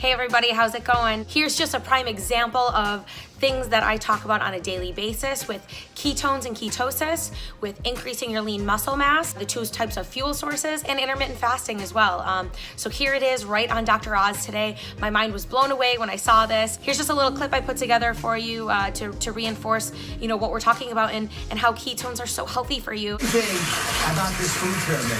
Hey everybody, how's it going? Here's just a prime example of things that I talk about on a daily basis with ketones and ketosis, with increasing your lean muscle mass, the two types of fuel sources, and intermittent fasting as well. So here it is right on Dr. Oz today. My mind was blown away when I saw this. Here's just a little clip I put together for you to reinforce, what we're talking about and how ketones are so healthy for you. The thing about this food pyramid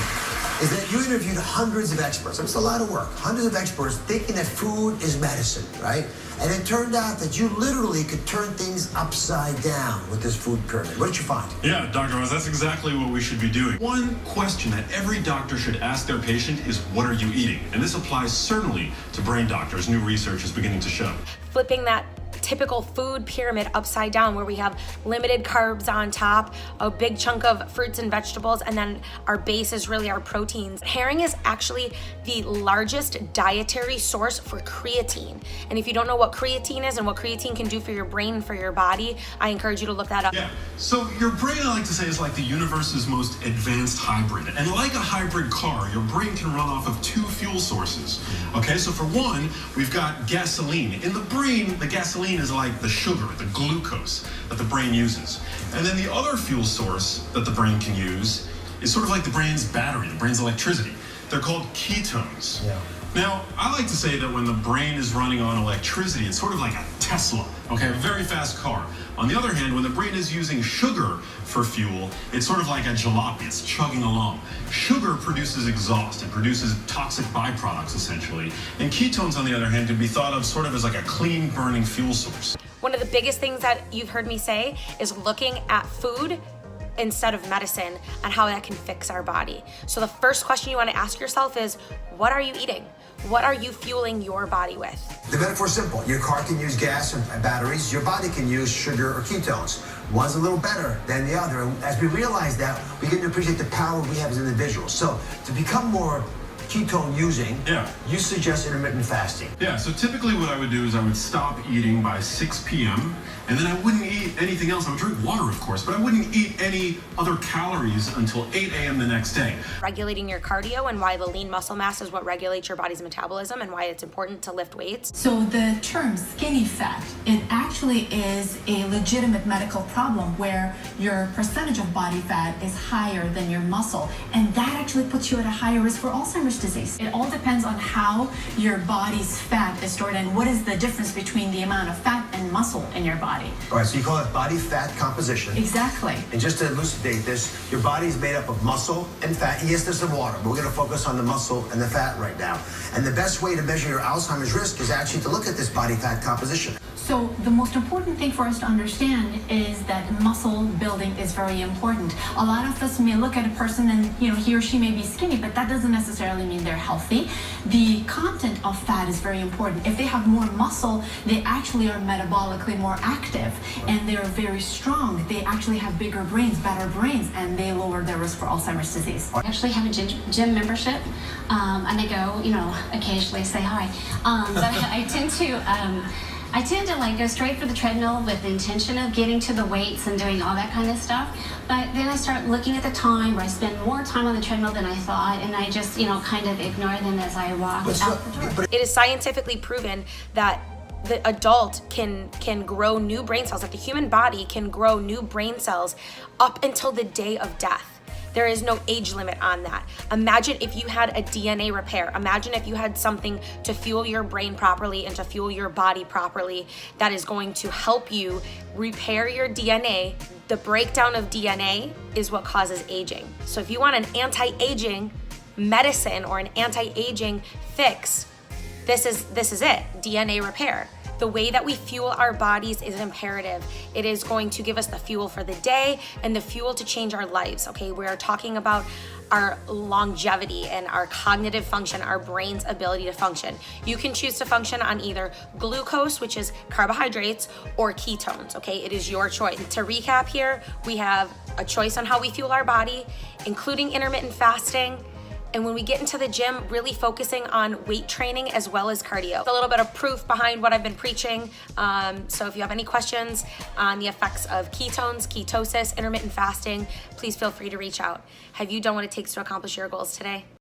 is that you interviewed hundreds of experts. It's a lot of work. Hundreds of experts thinking that food is medicine, right? And it turned out that you literally could turn things upside down with this food pyramid. What did you find? Yeah, Dr. Oz, that's exactly what we should be doing. One question that every doctor should ask their patient is, what are you eating? And this applies certainly to brain doctors. New research is beginning to show. Flipping that typical food pyramid upside down, where we have limited carbs on top, a big chunk of fruits and vegetables, and then our base is really our proteins. Herring is actually the largest dietary source for creatine. And if you don't know what creatine is and what creatine can do for your brain and for your body, I encourage you to look that up. Yeah, so your brain, I like to say, is like the universe's most advanced hybrid. And like a hybrid car, your brain can run off of two fuel sources. Okay, so for one, we've got gasoline. In the brain, the gasoline is like the sugar, the glucose that the brain uses. And then the other fuel source that the brain can use is sort of like the brain's battery, the brain's electricity. They're called ketones. Yeah. Now, I like to say that when the brain is running on electricity, it's sort of like a Tesla, okay, a very fast car. On the other hand, when the brain is using sugar for fuel, it's sort of like a jalopy, it's chugging along. Sugar produces exhaust, it produces toxic byproducts, essentially. And ketones, on the other hand, can be thought of sort of as like a clean burning fuel source. One of the biggest things that you've heard me say is looking at food instead of medicine and how that can fix our body. So the first question you want to ask yourself is, what are you eating? What are you fueling your body with? The metaphor's simple. Your car can use gas and batteries. Your body can use sugar or ketones. One's a little better than the other. And as we realize that, we get to appreciate the power we have as individuals. So to become more ketone using, you suggest intermittent fasting. Yeah, so typically what I would do is I would stop eating by 6 p.m. and then I wouldn't eat anything else. I would drink water, of course, but I wouldn't eat any other calories until 8 a.m. the next day. Regulating your cardio and why the lean muscle mass is what regulates your body's metabolism and why it's important to lift weights. So the term skinny fat, it actually is a legitimate medical problem where your percentage of body fat is higher than your muscle, and that actually puts you at a higher risk for Alzheimer's disease. It all depends on how your body's fat is stored and what is the difference between the amount of fat and muscle in your body. All right, so you call it body fat composition. Exactly. And just to elucidate this, your body is made up of muscle and fat. Yes, there's some water, but we're going to focus on the muscle and the fat right now. And the best way to measure your Alzheimer's risk is actually to look at this body fat composition. So the most important thing for us to understand is that muscle building is very important. A lot of us may look at a person and he or she may be skinny, but that doesn't necessarily mean they're healthy. The content of fat is very important. If they have more muscle, they actually are metabolically more active and they're very strong. They actually have bigger brains, better brains, and they lower their risk for Alzheimer's disease. I actually have a gym membership, and I go, occasionally say hi. But I tend to like go straight for the treadmill with the intention of getting to the weights and doing all that kind of stuff. But then I start looking at the time where I spend more time on the treadmill than I thought, and I just, kind of ignore them as I walk out the door. It is scientifically proven that the adult can grow new brain cells, that the human body can grow new brain cells up until the day of death. There is no age limit on that. Imagine if you had a DNA repair. Imagine if you had something to fuel your brain properly and to fuel your body properly that is going to help you repair your DNA. The breakdown of DNA is what causes aging. So if you want an anti-aging medicine or an anti-aging fix, this is it, DNA repair. The way that we fuel our bodies is imperative. It is going to give us the fuel for the day and the fuel to change our lives, okay? We're talking about our longevity and our cognitive function, our brain's ability to function. You can choose to function on either glucose, which is carbohydrates, or ketones, okay? It is your choice. To recap here, we have a choice on how we fuel our body, including intermittent fasting, and when we get into the gym, really focusing on weight training as well as cardio. A little bit of proof behind what I've been preaching. So if you have any questions on the effects of ketones, ketosis, intermittent fasting, please feel free to reach out. Have you done what it takes to accomplish your goals today?